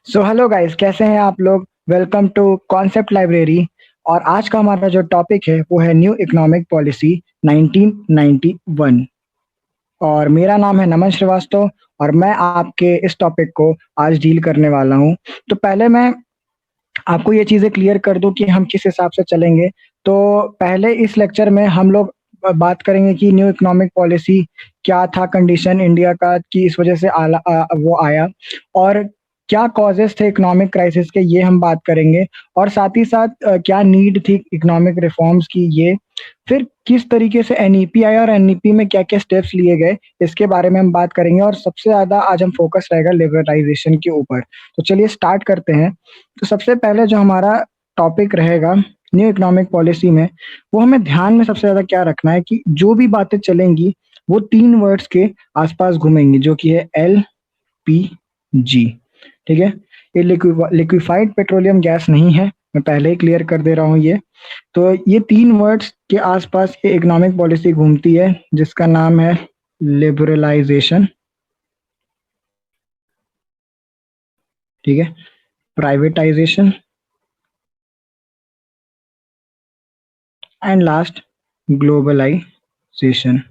So hello guys, कैसे हैं आप लोग। Welcome to concept library. और आज का हमारा जो टॉपिक है वो है न्यू इकोनॉमिक पॉलिसी 1991। और मेरा नाम है नमन श्रीवास्तव और मैं आपके इस टॉपिक को आज डील करने वाला हूं। तो पहले मैं आपको ये चीज़ें क्लियर कर दूं कि हम किस हिसाब से चलेंगे। तो पहले इस लेक्चर में हम लोग बात करेंगे कि न्यू इकोनॉमिक पॉलिसी क्या था, कंडीशन इंडिया का कि इस वजह से वो आया, और क्या कॉजेस थे इकोनॉमिक क्राइसिस के, ये हम बात करेंगे। और साथ ही साथ क्या नीड थी इकोनॉमिक रिफॉर्म्स की, ये फिर किस तरीके से एनईपी आया और एनईपी में क्या क्या स्टेप्स लिए गए, इसके बारे में हम बात करेंगे। और सबसे ज़्यादा आज हम फोकस रहेगा लिबरलाइजेशन के ऊपर। तो चलिए स्टार्ट करते हैं। तो सबसे पहले जो हमारा टॉपिक रहेगा न्यू इकोनॉमिक पॉलिसी में, वो हमें ध्यान में सबसे ज़्यादा क्या रखना है कि जो भी बातें चलेंगी वो 3 वर्ड्स के आसपास घूमेंगी, जो कि है एलपीजी। ठीक है, ये लिक्विफाइड पेट्रोलियम गैस नहीं है, मैं पहले ही क्लियर कर दे रहा हूँ ये। तो ये 3 वर्ड्स के आसपास ये इकोनॉमिक पॉलिसी घूमती है, जिसका नाम है लिबरलाइजेशन, ठीक है, प्राइवेटाइजेशन एंड लास्ट ग्लोबलाइजेशन।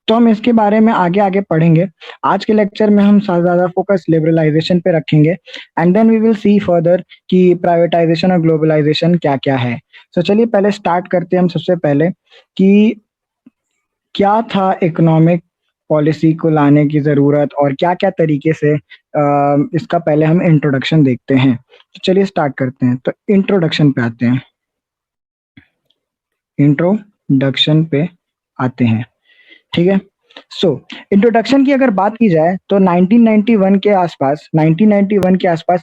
तो हम इसके बारे में आगे आगे पढ़ेंगे। आज के लेक्चर में हम ज़्यादा फोकस लिबरलाइजेशन पे रखेंगे and then we will see further कि प्राइवेटाइजेशन और ग्लोबलाइजेशन क्या क्या है। तो चलिए पहले स्टार्ट करते हैं हम सबसे पहले कि क्या था इकोनॉमिक पॉलिसी को लाने की ज़रूरत और क्या क्या तरीके से इसका पहले हम इंट्रोडक्शन देखते हैं। तो चलिए स्टार्ट करते हैं। तो इंट्रोडक्शन पे आते हैं, इंट्रोडक्शन पे आते हैं, ठीक है। सो इंट्रोडक्शन की अगर बात की जाए तो 1991 के आसपास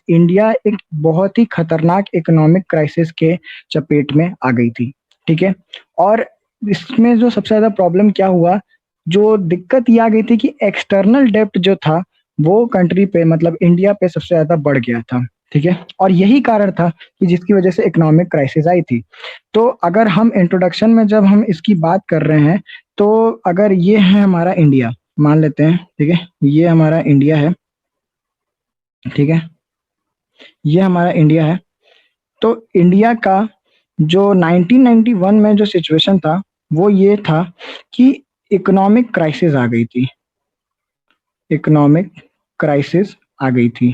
इंडिया एक बहुत ही खतरनाक इकोनॉमिक क्राइसिस के चपेट में आ गई थी, ठीक है। और इसमें जो सबसे ज़्यादा प्रॉब्लम क्या हुआ, जो दिक्कत ये आ गई थी कि एक्सटर्नल डेब्ट जो था वो कंट्री पे, मतलब इंडिया पे सबसे ज़्यादा बढ़ गया था, ठीक है। और यही कारण था कि जिसकी वजह से इकोनॉमिक क्राइसिस आई थी। तो अगर हम इंट्रोडक्शन में जब हम इसकी बात कर रहे हैं, तो अगर ये है हमारा इंडिया, मान लेते हैं, ठीक है, ये हमारा इंडिया है, ठीक है, ये हमारा इंडिया है। तो इंडिया का जो 1991 में जो सिचुएशन था वो ये था कि इकोनॉमिक क्राइसिस आ गई थी, इकोनॉमिक क्राइसिस आ गई थी,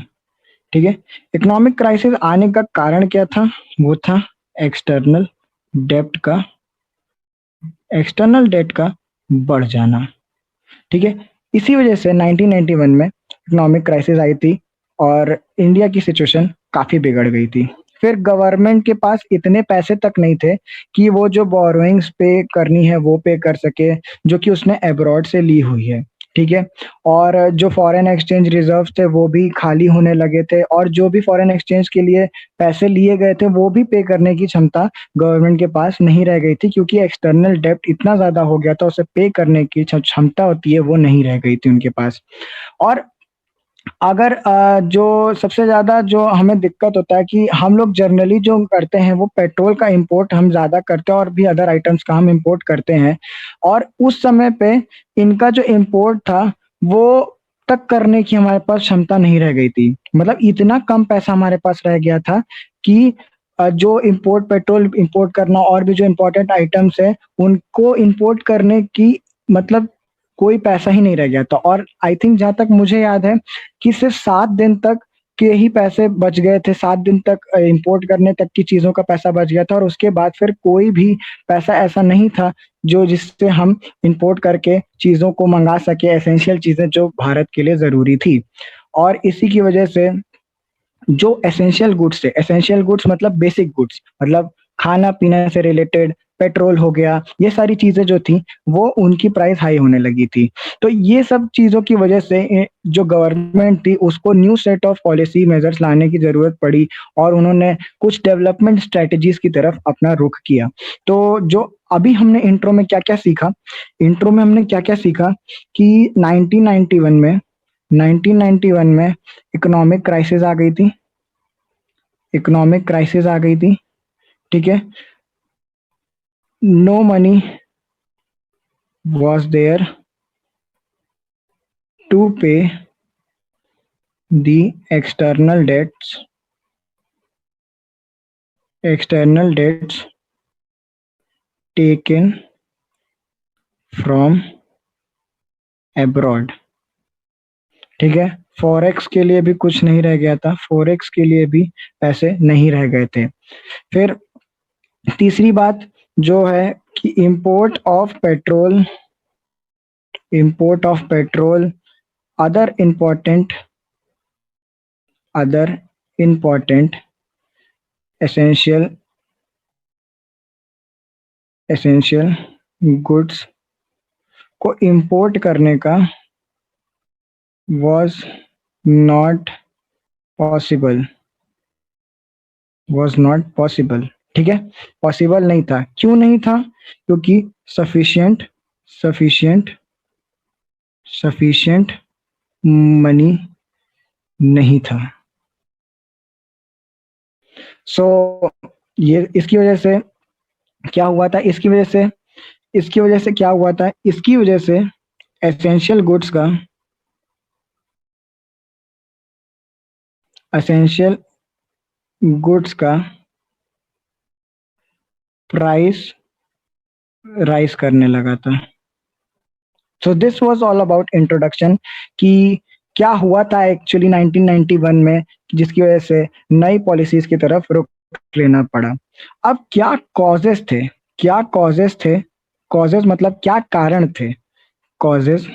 ठीक है। इकोनॉमिक क्राइसिस आने का कारण क्या था, वो था एक्सटर्नल डेब्ट का, एक्सटर्नल डेट का बढ़ जाना, ठीक है। इसी वजह से 1991 में इकोनॉमिक क्राइसिस आई थी और इंडिया की सिचुएशन काफ़ी बिगड़ गई थी। फिर गवर्नमेंट के पास इतने पैसे तक नहीं थे कि वो जो बोरोइंग्स पे करनी है वो पे कर सके, जो कि उसने अब्रॉड से ली हुई है, ठीक है। और जो फॉरेन एक्सचेंज रिजर्व्स थे वो भी खाली होने लगे थे, और जो भी फॉरेन एक्सचेंज के लिए पैसे लिए गए थे वो भी पे करने की क्षमता गवर्नमेंट के पास नहीं रह गई थी, क्योंकि एक्सटर्नल डेब्ट इतना ज़्यादा हो गया था, उसे पे करने की क्षमता होती है वो नहीं रह गई थी उनके पास। और अगर जो सबसे ज़्यादा जो हमें दिक्कत होता है कि हम लोग जनरली जो करते हैं वो पेट्रोल का इम्पोर्ट हम ज़्यादा करते हैं और भी अदर आइटम्स का हम इम्पोर्ट करते हैं। और उस समय पे इनका जो इम्पोर्ट था वो तक करने की हमारे पास क्षमता नहीं रह गई थी। मतलब इतना कम पैसा हमारे पास रह गया था कि जो इम्पोर्ट पेट्रोल इम्पोर्ट करना और भी जो इम्पोर्टेंट आइटम्स है उनको इम्पोर्ट करने की, मतलब कोई पैसा ही नहीं रह गया था। और आई थिंक जहाँ तक मुझे याद है कि सिर्फ 7 दिन तक के ही पैसे बच गए थे, 7 दिन तक इंपोर्ट करने तक की चीज़ों का पैसा बच गया था, और उसके बाद फिर कोई भी पैसा ऐसा नहीं था जो जिससे हम इंपोर्ट करके चीज़ों को मंगा सके, एसेंशियल चीज़ें जो भारत के लिए ज़रूरी थी। और इसी की वजह से जो एसेंशियल गुड्स थे, एसेंशियल गुड्स मतलब बेसिक गुड्स, मतलब खाना-पीना से रिलेटेड, पेट्रोल हो गया, ये सारी चीज़ें जो थी, वो उनकी प्राइस हाई होने लगी थी। तो ये सब चीज़ों की वजह से जो गवर्नमेंट थी उसको new set of policy measures लाने की ज़रूरत पड़ी, और उन्होंने कुछ डेवलपमेंट स्ट्रैटेजीज़ की तरफ अपना रुख किया। तो जो अभी हमने इंट्रो में क्या-क्या सीखा, इंट्रो में हमने क्या-क्या सीखा कि 1991 में इकोनॉमिक क्राइसिस आ गई थी, इकोनॉमिक क्राइसिस आ गई थी, ठीक है। No money was there to pay the external debts taken from abroad। ठीक है, फॉरेक्स के लिए भी कुछ नहीं रह गया था, फॉरेक्स के लिए भी पैसे नहीं रह गए थे। फिर तीसरी बात जो है कि import of petrol, other important essential essential goods को इंपोर्ट करने का was not possible was not possible। ठीक है, पॉसिबल नहीं था। क्यों नहीं था? क्योंकि सफिशिएंट सफिशिएंट सफिशिएंट मनी नहीं था। सो ये इसकी वजह से क्या हुआ था, इसकी वजह से एसेंशियल गुड्स का प्राइस राइज करने लगा था। So this was all about introduction कि क्या हुआ था एक्चुअली 1991 में, जिसकी वजह से नई पॉलिसीज की तरफ रुख लेना पड़ा। अब क्या कॉजेस थे, कॉजेस मतलब क्या कारण थे, कॉजेस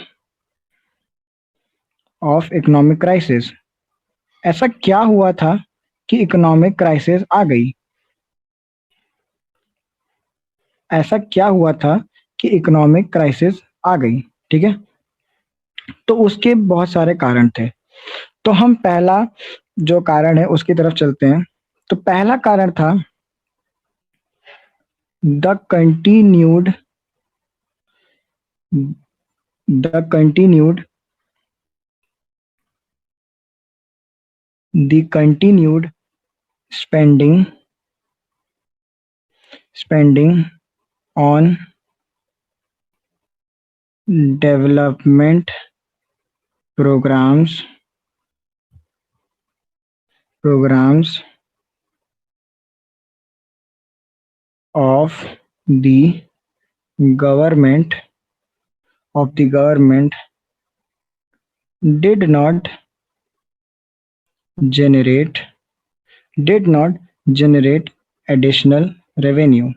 ऑफ इकोनॉमिक क्राइसिस। ऐसा क्या हुआ था कि इकोनॉमिक क्राइसिस आ गई? ऐसा क्या हुआ था कि इकोनॉमिक क्राइसिस आ गई? ठीक है, तो उसके बहुत सारे कारण थे। तो हम पहला जो कारण है उसकी तरफ चलते हैं। तो पहला कारण था the continued the continued the continued spending on development programs of the government did not generate additional revenue।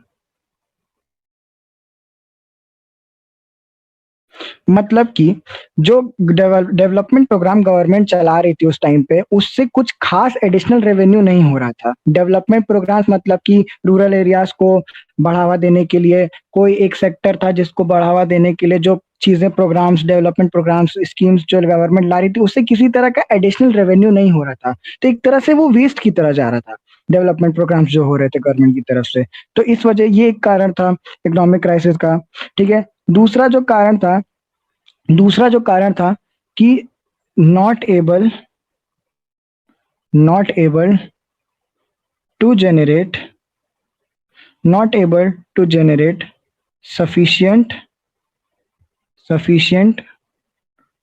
मतलब कि जो डेवलपमेंट प्रोग्राम गवर्नमेंट चला रही थी उस टाइम पे, उससे कुछ खास एडिशनल रेवेन्यू नहीं हो रहा था। डेवलपमेंट प्रोग्राम्स मतलब कि रूरल एरियाज को बढ़ावा देने के लिए कोई एक सेक्टर था जिसको बढ़ावा देने के लिए जो चीजें प्रोग्राम्स, डेवलपमेंट प्रोग्राम्स, स्कीम्स जो गवर्नमेंट ला रही थी, उससे किसी तरह का एडिशनल रेवेन्यू नहीं हो रहा था। तो एक तरह से वो वेस्ट की तरह जा रहा था, डेवलपमेंट प्रोग्राम्स जो हो रहे थे गवर्नमेंट की तरफ से। तो इस वजह ये एक कारण था इकोनॉमिक क्राइसिस का। ठीक है, दूसरा जो कारण था कि not able not able to generate sufficient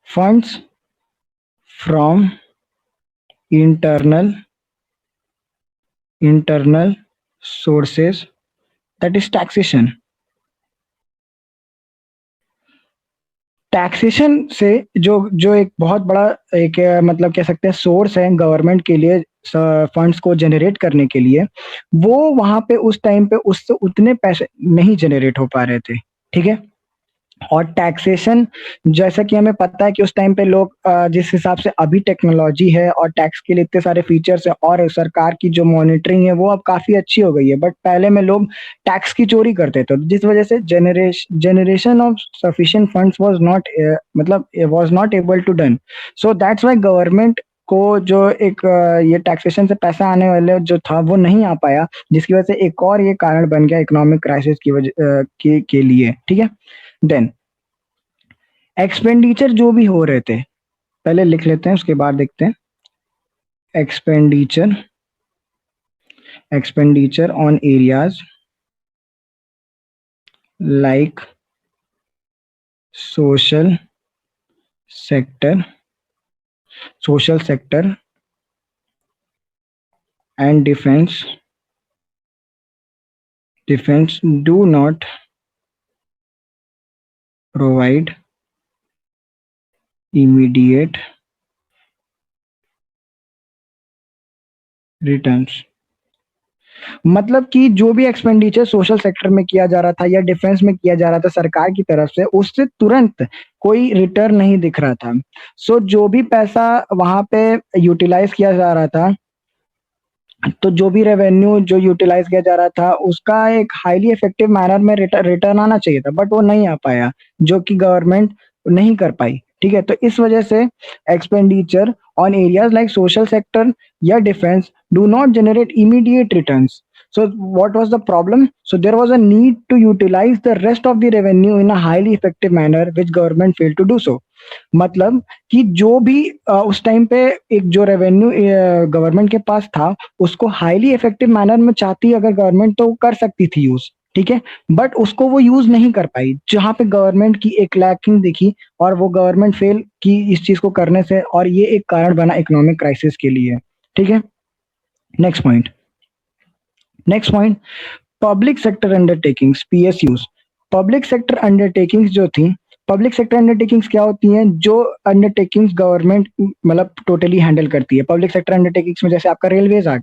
funds from internal sources, that is taxation. Taxation से जो जो एक बहुत बड़ा एक मतलब कह सकते हैं सोर्स है गवर्नमेंट के लिए फंड्स को जनरेट करने के लिए, वो वहां पे उस टाइम पे उससे उतने पैसे नहीं जनरेट हो पा रहे थे। ठीक है, और टैक्सेशन, जैसा कि हमें पता है कि उस टाइम पे लोग जिस हिसाब से अभी टेक्नोलॉजी है और टैक्स के लिए इतने सारे फीचर्स है और सरकार की जो मॉनिटरिंग है वो अब काफी अच्छी हो गई है, बट पहले में लोग टैक्स की चोरी करते थे, जिस वजह से generation of sufficient funds was not able to done. So that's why government को जो एक ये टैक्सेशन से पैसा आने वाले जो था वो नहीं आ पाया, जिसकी वजह से एक और ये कारण बन गया इकोनॉमिक क्राइसिस की वजह के लिए। ठीक है, देन एक्सपेंडिचर जो भी हो रहे थे, पहले लिख लेते हैं उसके बाद देखते हैं। Expenditure on areas like social sector social sector and defense do not provide immediate returns। मतलब कि जो भी एक्सपेंडिचर सोशल सेक्टर में किया जा रहा था या डिफेंस में किया जा रहा था सरकार की तरफ से, उससे तुरंत कोई रिटर्न नहीं दिख रहा था। सो जो भी पैसा वहां पे यूटिलाइज किया जा रहा था, तो जो भी रेवेन्यू जो यूटिलाइज किया जा रहा था उसका एक हाईली इफेक्टिव मैनर में रिटर्न आना चाहिए था, बट वो नहीं आ पाया, जो कि गवर्नमेंट नहीं कर पाई। ठीक है, तो इस वजह से expenditure on areas like social sector या defence do not generate immediate returns. So what was the problem? So there was a need to utilize the rest of the revenue in a highly effective manner, which government failed to do so। मतलब कि जो भी उस time पे एक जो revenue government के पास था, उसको हाईली इफेक्टिव मैनर में चाहती अगर गवर्नमेंट तो कर सकती थी यूज। ठीक है, बट उसको वो यूज नहीं कर पाई, जहां पे गवर्नमेंट की एक लैकिंग दिखी और वो गवर्नमेंट फेल की इस चीज को करने से, और ये एक कारण बना इकोनॉमिक क्राइसिस के लिए। ठीक है, next point. Next point, public sector undertakings, PSUs. Public sector undertakings जो थी, पब्लिक सेक्टर अंडरटेकिंग्स क्या होती हैं? जो अंडरटेकिंग्स गवर्नमेंट मतलब टोटली हैंडल करती है। पब्लिक सेक्टर अंडरटेकिंग्स में जैसे आपका रेलवेज आ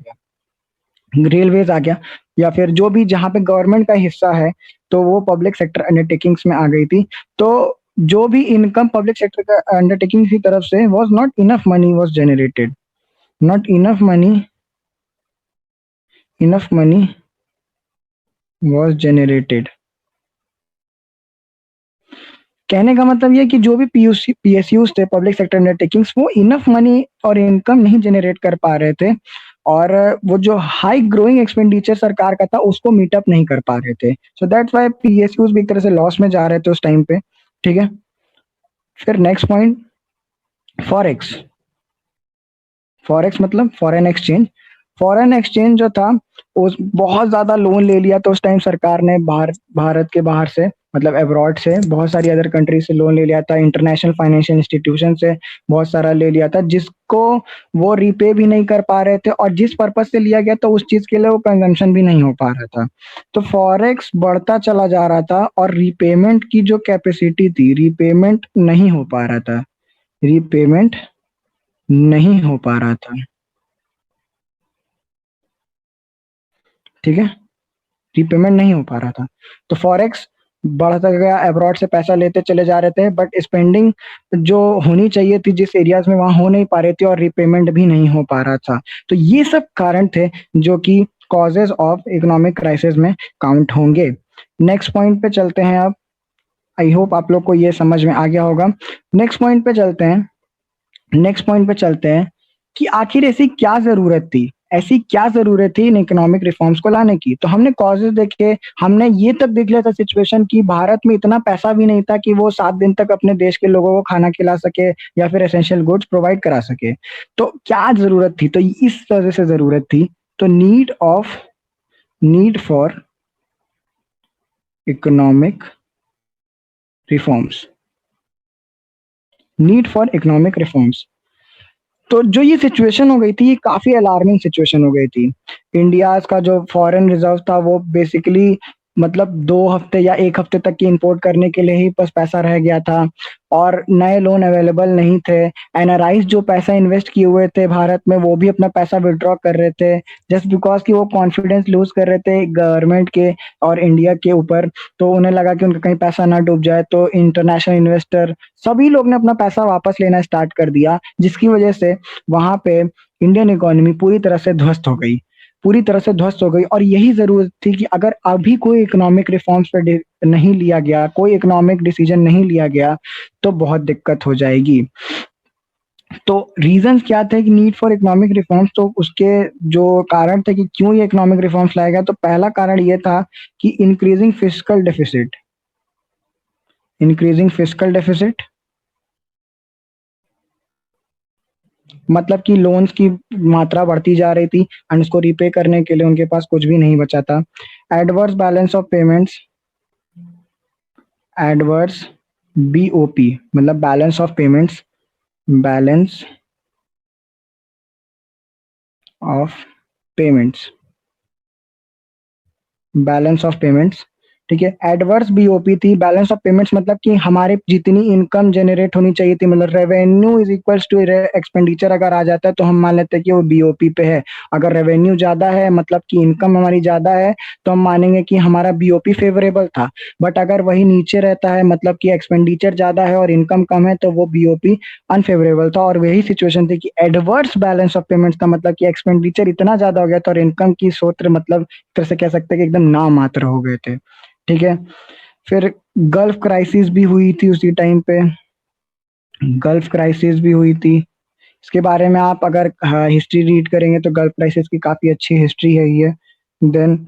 गया, या फिर जो भी जहां पे गवर्नमेंट का हिस्सा है, तो वो पब्लिक सेक्टर अंडरटेकिंग्स में आ गई थी। तो जो भी इनकम पब्लिक सेक्टर का अंडरटेकिंग की तरफ से was not enough money was generated, not enough money was generated. कहने का मतलब ये कि जो भी पीएसयूज थे, पब्लिक सेक्टर अंडरटेकिंग्स, वो इनफ मनी और इनकम नहीं जनरेट कर पा रहे थे, और वो जो हाई ग्रोइंग एक्सपेंडिचर सरकार का था उसको मीटअप नहीं कर पा रहे थे। सो दैट्स व्हाई पीएसयूज भी एक तरह से लॉस में जा रहे थे उस टाइम पे। ठीक है, फिर नेक्स्ट पॉइंट, फॉरेक्स। फॉरेक्स मतलब फॉरेन एक्सचेंज। फॉरेन एक्सचेंज जो था, उस बहुत ज्यादा लोन ले लिया था उस टाइम सरकार ने, भारत के बाहर से, मतलब अब्रॉड से बहुत सारी अदर कंट्री से लोन ले लिया था, इंटरनेशनल फाइनेंशियल इंस्टीट्यूशन से बहुत सारा ले लिया था, जिसको वो रीपे भी नहीं कर पा रहे थे, और जिस पर्पज से लिया गया था उस चीज के लिए वो कंजम्पशन भी नहीं हो पा रहा था। तो फॉरेक्स बढ़ता चला जा रहा था, और रीपेमेंट की जो कैपेसिटी थी, रीपेमेंट नहीं हो पा रहा था, रीपेमेंट नहीं हो पा रहा था। ठीक है, रीपेमेंट नहीं हो पा रहा था, तो फॉरेक्स बढ़ता गया, अब्रॉड से पैसा लेते चले जा रहे थे, बट स्पेंडिंग जो होनी चाहिए थी जिस एरियाज में, वहां हो नहीं पा रही थी, और रीपेमेंट भी नहीं हो पा रहा था। तो ये सब कारण थे जो कि कॉजेज ऑफ इकोनॉमिक क्राइसिस में काउंट होंगे। नेक्स्ट पॉइंट पे चलते हैं अब। आई होप आप लोग को ये समझ में आ गया होगा। नेक्स्ट पॉइंट पे चलते हैं। नेक्स्ट पॉइंट पे चलते हैं कि आखिर ऐसी क्या जरूरत थी इन इकोनॉमिक रिफॉर्म्स को लाने की। तो हमने कॉजेज देखे, हमने ये तक देख लिया था सिचुएशन की भारत में इतना पैसा भी नहीं था कि वो 7 दिन तक अपने देश के लोगों को खाना खिला सके या फिर एसेंशियल गुड्स प्रोवाइड करा सके। तो क्या जरूरत थी? तो इस वजह से जरूरत थी, तो need for economic reforms, need for economic reforms. तो जो ये सिचुएशन हो गई थी, ये काफी अलार्मिंग सिचुएशन हो गई थी। इंडिया का जो फॉरेन रिजर्व था वो बेसिकली मतलब 2 हफ्ते या 1 हफ्ते तक की इंपोर्ट करने के लिए ही बस पैसा रह गया था, और नए लोन अवेलेबल नहीं थे। एनआरआईज जो पैसा इन्वेस्ट किए हुए थे भारत में, वो भी अपना पैसा विड्रॉ कर रहे थे, जस्ट बिकॉज कि वो कॉन्फिडेंस लूज कर रहे थे गवर्नमेंट के और इंडिया के ऊपर। तो उन्हें लगा कि उनका कहीं पैसा ना डूब जाए, तो इंटरनेशनल इन्वेस्टर सभी लोग ने अपना पैसा वापस लेना स्टार्ट कर दिया, जिसकी वजह से वहां पे इंडियन इकोनॉमी पूरी तरह से ध्वस्त हो गई। और यही जरूरत थी कि अगर अभी कोई इकोनॉमिक रिफॉर्म्स पे नहीं लिया गया, कोई इकोनॉमिक डिसीजन नहीं लिया गया, तो बहुत दिक्कत हो जाएगी। तो रीजंस क्या थे कि नीड फॉर इकोनॉमिक रिफॉर्म्स? तो उसके जो कारण थे कि क्यों ये इकोनॉमिक रिफॉर्म्स लाया गया, तो पहला कारण ये था कि इंक्रीजिंग फिस्कल डेफिसिट, मतलब कि लोन्स की मात्रा बढ़ती जा रही थी एंड उसको रीपे करने के लिए उनके पास कुछ भी नहीं बचा था। Adverse balance of payments, adverse BOP मतलब balance of payments, balance of payments, balance of payments, ठीक है। एडवर्स बीओपी थी, बैलेंस ऑफ पेमेंट्स मतलब कि हमारे जितनी इनकम जनरेट होनी चाहिए थी, मतलब revenue is equals to expenditure अगर आ जाता है तो हम मान लेते हैं कि वो बीओपी पे है। अगर रेवेन्यू ज्यादा है मतलब कि इनकम हमारी ज्यादा है तो हम मानेंगे कि हमारा बीओपी फेवरेबल था। बट अगर वही नीचे रहता है मतलब कि एक्सपेंडिचर ज्यादा है और इनकम कम है तो वो बीओपी अनफेवरेबल था। और वही सिचुएशन थी कि एडवर्स बैलेंस ऑफ पेमेंट्स का मतलब कि एक्सपेंडिचर इतना ज्यादा हो गया था और इनकम की सूत्र मतलब एक तरह से कह सकते हैं कि एकदम नाम मात्र हो गए थे, ठीक है। फिर गल्फ क्राइसिस भी हुई थी उसी टाइम पे, गल्फ क्राइसिस भी हुई थी। इसके बारे में आप अगर हिस्ट्री रीड करेंगे तो गल्फ क्राइसिस की काफी अच्छी हिस्ट्री है ये। देन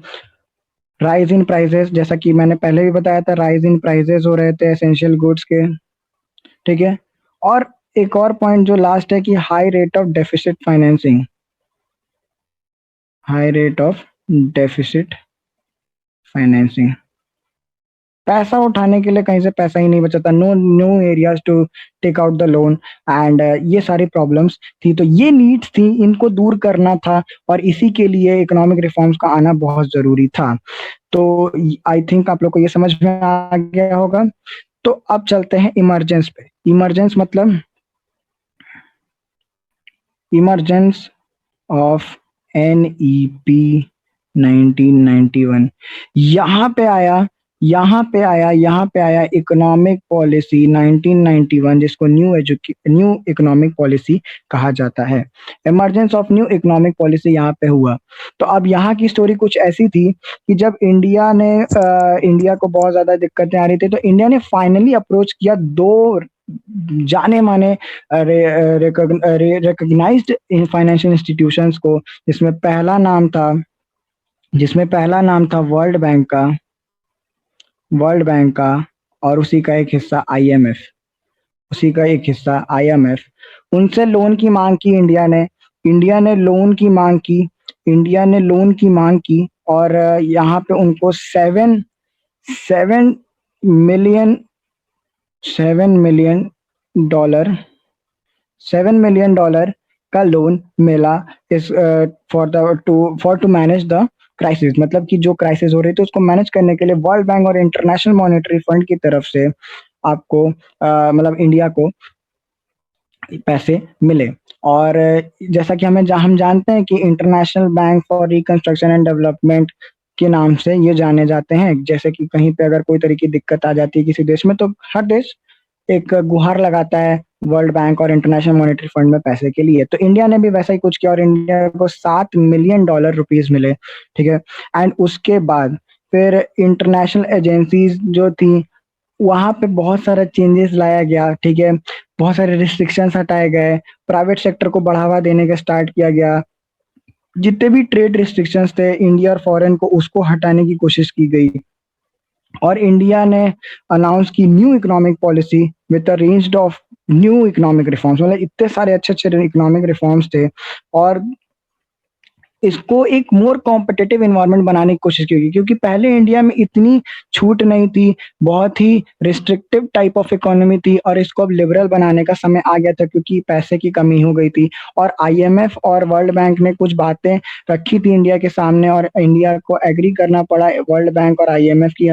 राइज इन प्राइसेस, जैसा कि मैंने पहले भी बताया था, राइज इन प्राइसेस हो रहे थे एसेंशियल गुड्स के, ठीक है। और एक और पॉइंट जो लास्ट है कि high rate of deficit financing, high rate of deficit financing, पैसा उठाने के लिए कहीं से पैसा ही नहीं बचा था, no new areas to take out the loan and ये सारी प्रॉब्लम्स थी। तो ये नीड्स थी, इनको दूर करना था और इसी के लिए इकोनॉमिक रिफॉर्म्स का आना बहुत जरूरी था। तो आई थिंक आप लोग को ये समझ में आ गया होगा। तो अब चलते हैं इमरजेंस पे। इमरजेंस मतलब इमरजेंस ऑफ NEP 1991। यहाँ पे आया, यहाँ पे आया इकोनॉमिक पॉलिसी 1991, जिसको न्यू इकोनॉमिक पॉलिसी कहा जाता है। Emergence of new economic policy यहाँ पे हुआ। तो अब यहाँ की स्टोरी कुछ ऐसी थी कि जब इंडिया को बहुत ज्यादा दिक्कतें आ रही थी तो इंडिया ने फाइनली अप्रोच किया दो जाने माने रिकॉग्नाइज्ड फाइनेंशियल इंस्टीट्यूशंस को, जिसमें पहला नाम था वर्ल्ड बैंक का, और उसी का एक हिस्सा IMF, उसी का एक हिस्सा IMF। उनसे लोन की मांग की इंडिया ने लोन की मांग की, और यहाँ पे उनको 7 मिलियन डॉलर 7 मिलियन डॉलर का लोन मिला इस for to manage the crisis. मतलब कि जो क्राइसिस हो रही थी उसको मैनेज करने के लिए वर्ल्ड बैंक और इंटरनेशनल मॉनेटरी फंड की तरफ से आपको मतलब इंडिया को पैसे मिले। और जैसा कि हम जानते हैं कि international bank for reconstruction and development के नाम से ये जाने जाते हैं। जैसे कि कहीं पे अगर कोई तरह की दिक्कत आ जाती है किसी देश में तो हर देश एक गुहार लगाता है वर्ल्ड बैंक और इंटरनेशनल मॉनेटरी फंड में पैसे के लिए। तो इंडिया ने भी वैसा ही कुछ किया और इंडिया को 7 मिलियन डॉलर रुपीस मिले, ठीक है। एंड उसके बाद फिर इंटरनेशनल एजेंसीज जो थी वहां पे बहुत सारा चेंजेस लाया गया, ठीक है। बहुत सारे रिस्ट्रिक्शंस हटाए गए, प्राइवेट सेक्टर को बढ़ावा देने का स्टार्ट किया गया। जितने भी ट्रेड रिस्ट्रिक्शंस थे इंडिया और फॉरेन को, उसको हटाने की कोशिश की गई। और इंडिया ने अनाउंस की new economic policy with a range of new economic reforms, मतलब इतने सारे अच्छे अच्छे इकोनॉमिक रिफॉर्म्स थे। और इसको एक मोर कॉम्पिटिटिव एनवायरनमेंट बनाने की कोशिश की गई, क्योंकि पहले इंडिया में इतनी छूट नहीं थी, बहुत ही रिस्ट्रिक्टिव टाइप ऑफ इकोनॉमी थी और इसको अब लिबरल बनाने का समय आ गया था क्योंकि पैसे की कमी हो गई थी। और IMF और वर्ल्ड बैंक ने कुछ बातें रखी थी इंडिया के सामने और इंडिया को एग्री करना पड़ा वर्ल्ड बैंक और IMF की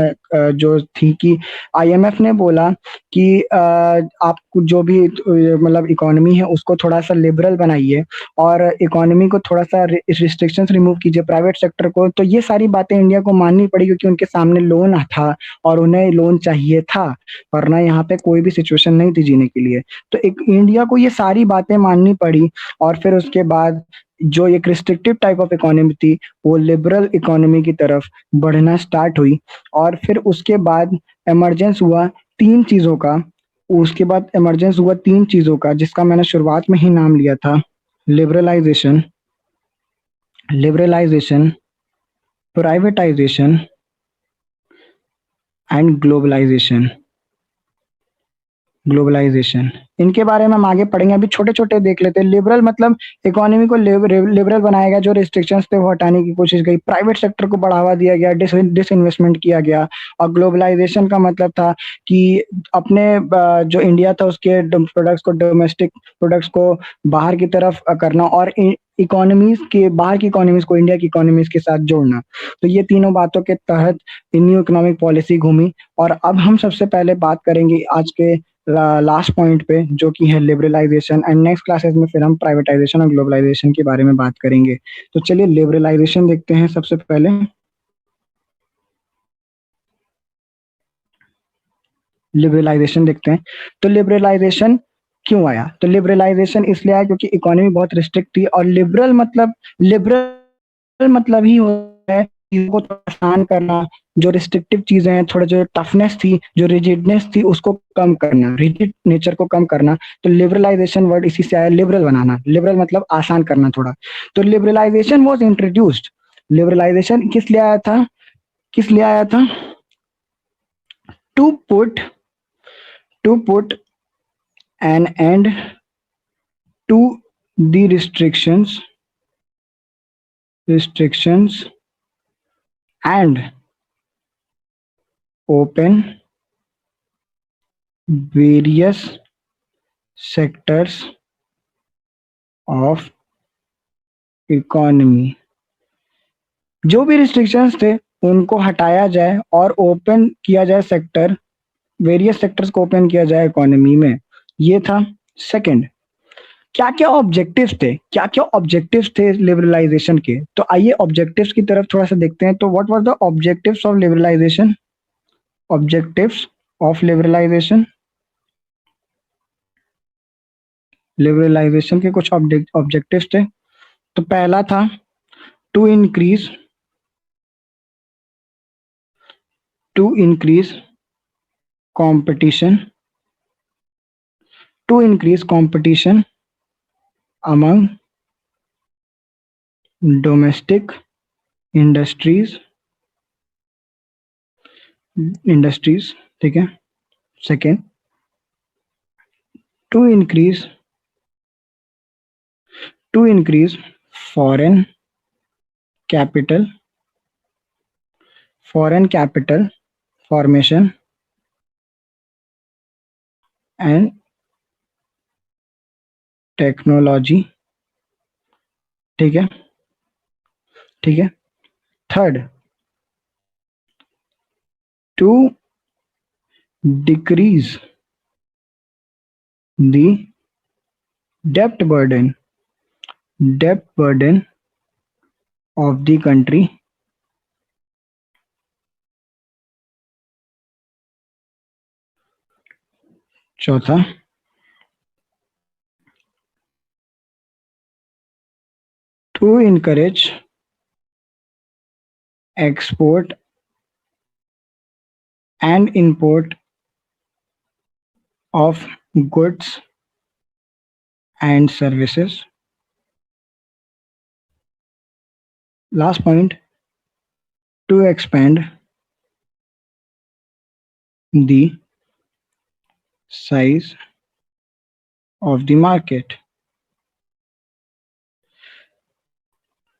जो थी कि IMF ने बोला कि आप जो भी मतलब इकोनॉमी है उसको थोड़ा सा लिबरल बनाइए और इकोनॉमी को थोड़ा सा रिस्ट्रिक्शंस रिमूव कीजिए प्राइवेट सेक्टर को। तो ये सारी बातें इंडिया को माननी पड़ी क्योंकि उनके सामने लोन था और उन्हें लोन चाहिए था, वरना यहाँ पे कोई भी सिचुएशन नहीं थी जीने के लिए। तो एक इंडिया को ये सारी बातें माननी पड़ी और फिर उसके बाद जो एक रिस्ट्रिक्टिव टाइप ऑफ इकोनॉमी थी वो लिबरल इकोनॉमी की तरफ बढ़ना स्टार्ट हुई। और फिर उसके बाद इमरजेंस हुआ तीन चीजों का जिसका मैंने शुरुआत में ही नाम लिया था, liberalisation, privatisation and globalisation. Globalisation, इनके बारे में हम आगे पढ़ेंगे, अभी छोटे-छोटे देख लेते हैं। लिबरल मतलब इकोनॉमी को लिबरल बनाया गया, जो रिस्ट्रिक्शंस थे वो हटाने की कोशिश की, प्राइवेट सेक्टर को बढ़ावा दिया गया, डिसइन्वेस्टमेंट किया गया। और ग्लोबलाइजेशन का मतलब था कि अपने जो इंडिया था उसके प्रोडक्ट्स को, डोमेस्टिक प्रोडक्ट्स को बाहर की तरफ करना, और इकोनॉमीज के बाहर की इकोनॉमीज को इंडिया की इकोनॉमीज के साथ जोड़ना। तो ये तीनों बातों के तहत न्यू इकोनॉमिक पॉलिसी घूमी। और अब हम सबसे पहले बात करेंगे आज के लास्ट पॉइंट पे, जो कि है लिबरलाइजेशन, एंड नेक्स्ट क्लासेस में फिर हम प्राइवेटाइजेशन और ग्लोबलाइजेशन के बारे में बात करेंगे। तो चलिए लिबरलाइजेशन देखते हैं सबसे पहले। लिबरलाइजेशन देखते हैं। तो लिबरलाइजेशन क्यों आया? तो लिबरलाइजेशन इसलिए आया क्योंकि इकोनॉमी बहुत रिस्ट्रिक्ट थी, और लिबरल मतलब ही होता है चीजों को थोड़ा आसान करना, जो रिस्ट्रिक्टिव चीजें हैं, थोड़ा जो टफनेस थी, जो रिजिडनेस थी, उसको कम करना, रिजिड नेचर को कम करना। तो लिबरलाइजेशन वर्ड इसी से आया, लिबरल बनाना, लिबरल मतलब आसान करना थोड़ा। तो लिबरलाइजेशन वाज इंट्रोड्यूस्ड, लिबरलाइजेशन किस लिए आया था? To put to put an end to the restrictions and open various sectors of economy। जो भी रिस्ट्रिक्शंस थे उनको हटाया जाए और ओपन किया जाए सेक्टर, वेरियस सेक्टर्स को ओपन किया जाए इकोनॉमी में। ये था सेकंड। क्या क्या ऑब्जेक्टिव्स थे लिबरलाइजेशन के? तो आइए ऑब्जेक्टिव्स की तरफ थोड़ा सा देखते हैं। तो what were the objectives of liberalisation? Objectives of liberalisation, liberalisation के कुछ ऑब्जेक्टिव्स थे। तो पहला था to increase competition among domestic industries, ठीक है। Second, to increase foreign capital formation and technology, ठीक है। थर्ड, टू डिक्रीज द डेप्ट बर्डन ऑफ द कंट्री। चौथा, to encourage export and import of goods and services. Last point, to expand the size of the market।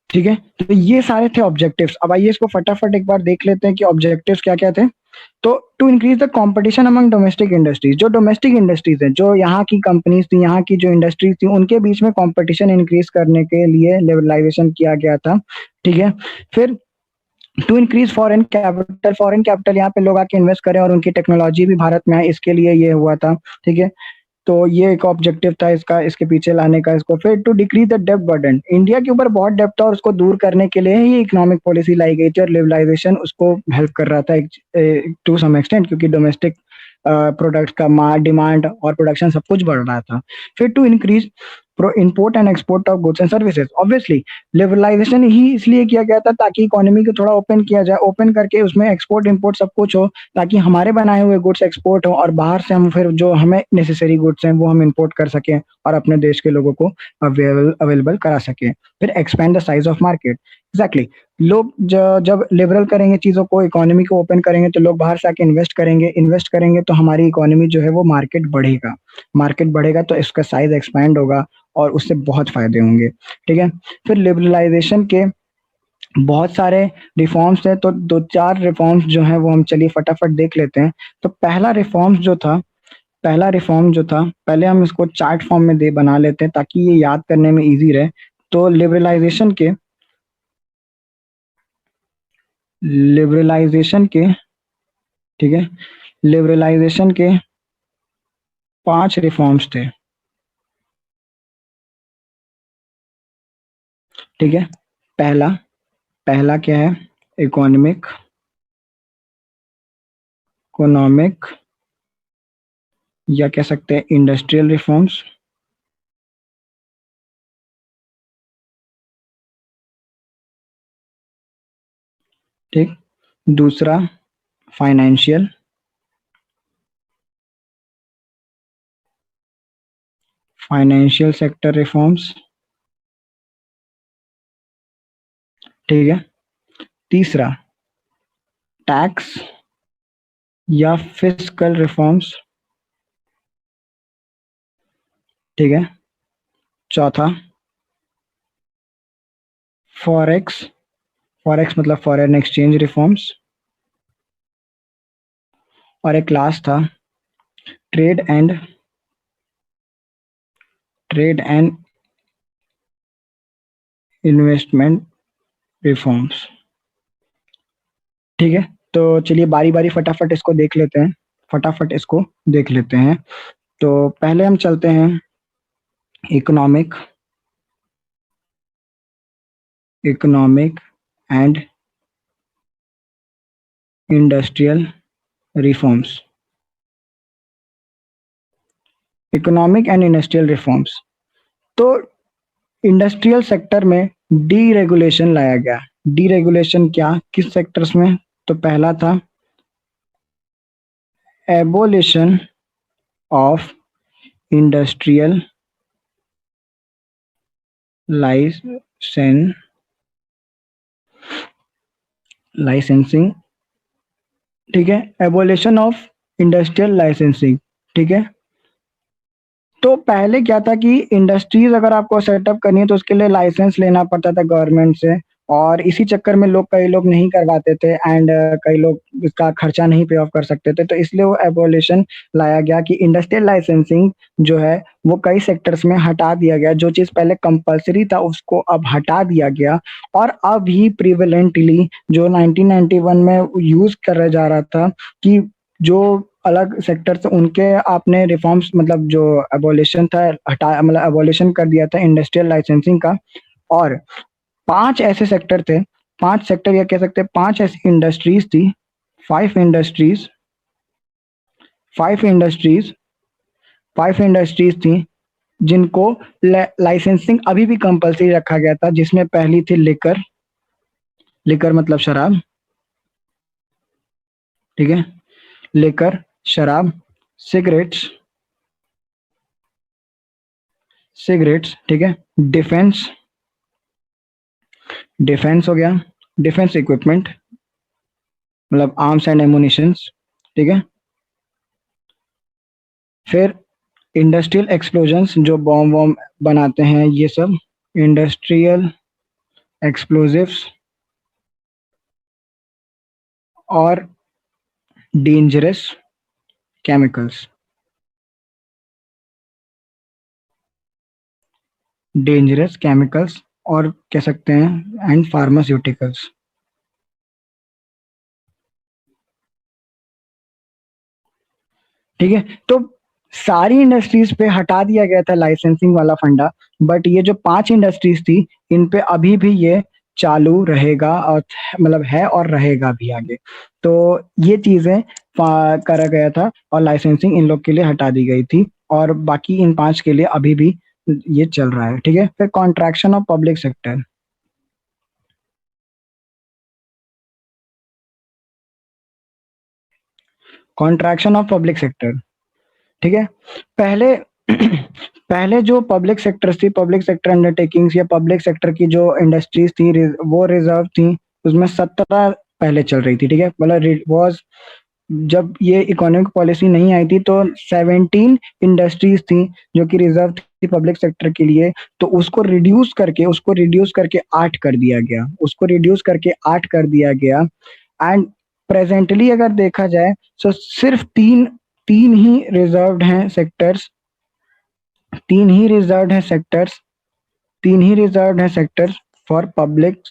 ठीक है, तो ये सारे थे ऑब्जेक्टिव्स। अब आइए इसको फटाफट एक बार देख लेते हैं कि ऑब्जेक्टिव्स क्या क्या थे। तो to increase the competition among domestic industries, जो डोमेस्टिक इंडस्ट्रीज है, जो यहाँ की कंपनीज थी, यहाँ की जो इंडस्ट्रीज थी, उनके बीच में कंपटीशन इंक्रीज करने के लिए लिबरलाइजेशन किया गया था। ठीक है, फिर टू इंक्रीज फॉरेन कैपिटल, यहाँ पे लोग आके इन्वेस्ट करें और उनकी टेक्नोलॉजी भी भारत में आए, इसके लिए ये हुआ था। ठीक है, तो ये एक ऑब्जेक्टिव था इसका, इसके पीछे लाने का इसको। फिर टू डिक्रीज द डेब्ट बर्डन, इंडिया के ऊपर बहुत डेब्ट था और उसको दूर करने के लिए ये इकोनॉमिक पॉलिसी लाई गई थी, और लिबरलाइजेशन उसको हेल्प कर रहा था टू सम एक्सटेंट, क्योंकि डोमेस्टिक प्रोडक्ट्स का डिमांड और प्रोडक्शन सब कुछ बढ़ रहा था। फिर to increase import and export of goods and services. Obviously liberalisation ही इसलिए किया गया था ताकि इकोनॉमी को थोड़ा ओपन किया जाए, ओपन करके उसमें एक्सपोर्ट इंपोर्ट सब कुछ हो, ताकि हमारे बनाए हुए गुड्स एक्सपोर्ट हो और बाहर से हम फिर जो हमें नेसेसरी गुड्स हैं वो हम इंपोर्ट कर सकें और अपने देश के लोगों को अवेलेबल करा सकें। फिर expand the size of market, exactly. लोग जब लिबरल करेंगे चीज़ों को, इकोनॉमी को ओपन करेंगे, तो लोग बाहर से आके इन्वेस्ट करेंगे तो हमारी इकोनॉमी जो है वो मार्केट बढ़ेगा तो इसका साइज एक्सपैंड होगा और उससे बहुत फायदे होंगे। ठीक है। फिर लिबरलाइजेशन के बहुत सारे रिफॉर्म्स है, तो दो चार रिफॉर्म्स जो है वो हम चलिए फटाफट देख लेते हैं। तो पहला रिफॉर्म जो था, पहले हम इसको चार्ट फॉर्म में दे बना लेते हैं ताकि ये याद करने में इजी रहे। तो लिबरलाइजेशन के ठीक है, लिबरलाइजेशन के 5 रिफॉर्म्स थे। ठीक है। पहला पहला क्या है? इकोनॉमिक इकोनॉमिक या कह सकते हैं इंडस्ट्रियल रिफॉर्म्स। ठीक। दूसरा फाइनेंशियल फाइनेंशियल सेक्टर रिफॉर्म्स। ठीक है। तीसरा टैक्स या फिस्कल रिफॉर्म्स। ठीक है। चौथा फॉरेक्स फॉरेक्स मतलब फॉरेन एक्सचेंज रिफॉर्म्स। और एक लास्ट था trade and trade and investment reforms. ठीक है। तो चलिए बारी बारी फटाफट इसको देख लेते हैं। तो पहले हम चलते हैं economic economic and industrial reforms. Economic and industrial reforms. तो इंडस्ट्रियल सेक्टर में डीरेगुलेशन लाया गया। डीरेगुलेशन क्या, किस सेक्टर्स में? तो पहला था abolition of industrial licensing licensing. ठीक है। Abolition of industrial licensing. ठीक है। तो पहले क्या था कि इंडस्ट्रीज अगर आपको सेटअप करनी है तो उसके लिए लाइसेंस लेना पड़ता था गवर्नमेंट से, और इसी चक्कर में कई लोग नहीं करवाते थे, एंड कई लोग इसका खर्चा नहीं पे ऑफ कर सकते थे, तो इसलिए वो एबोलिशन लाया गया कि इंडस्ट्रियल लाइसेंसिंग जो है वो कई सेक्टर्स में हटा दिया गया। जो चीज पहले कंपलसरी था उसको अब हटा दिया गया। और अभी प्रिवेलेंटली जो 1991 में यूज करा जा रहा था कि जो अलग सेक्टर से उनके आपने रिफॉर्म्स मतलब जो एबोलिशन था हटा मतलब एबोलिशन कर दिया था इंडस्ट्रियल लाइसेंसिंग का। और 5 ऐसे सेक्टर थे, 5 सेक्टर या कह सकते हैं 5 ऐसी इंडस्ट्रीज थी, 5 इंडस्ट्रीज 5 इंडस्ट्रीज 5 इंडस्ट्रीज थी जिनको लाइसेंसिंग अभी भी कंपलसरी रखा गया था, जिसमें पहली थी लिकर। लिकर मतलब शराब। ठीक है। लिकर, शराब, सिगरेट्स सिगरेट्स। ठीक है। डिफेंस डिफेंस हो गया, डिफेंस इक्विपमेंट मतलब आर्म्स एंड एमुनिशंस। ठीक है। फिर इंडस्ट्रियल एक्सप्लोजन्स जो बॉम्ब वॉम्ब बनाते हैं ये सब, इंडस्ट्रियल एक्सप्लोजिव्स। और डेंजरस केमिकल्स डेंजरस केमिकल्स और कह सकते हैं एंड फार्मास्यूटिकल्स। ठीक है। तो सारी इंडस्ट्रीज पे हटा दिया गया था लाइसेंसिंग वाला फंडा, बट ये जो 5 इंडस्ट्रीज थी इन पे अभी भी ये चालू रहेगा और मतलब है और रहेगा भी आगे। तो ये चीजें करा गया था और लाइसेंसिंग इन लोग के लिए हटा दी गई थी, और बाकी इन 5 के लिए अभी भी ये चल रहा है। ठीक है। फिर contraction of public sector. Contraction of public sector. ठीक है। पहले पहले जो पब्लिक सेक्टर्स थी, पब्लिक सेक्टर अंडरटेकिंग्स या पब्लिक सेक्टर की जो इंडस्ट्रीज थी वो रिजर्व थी, उसमें 17 पहले चल रही थी, ठीक है। मतलब वॉज जब ये इकोनॉमिक पॉलिसी नहीं आई थी तो 17 इंडस्ट्रीज थी जो कि रिजर्व थी पब्लिक सेक्टर के लिए। तो उसको रिड्यूस करके 8 कर दिया गया, एंड प्रेजेंटली अगर देखा जाए तो सिर्फ तीन तीन ही रिजर्व्ड हैं सेक्टर्स, तीन ही रिजर्व्ड हैं सेक्टर्स तीन ही रिजर्व्ड हैं सेक्टर्स फॉर पब्लिक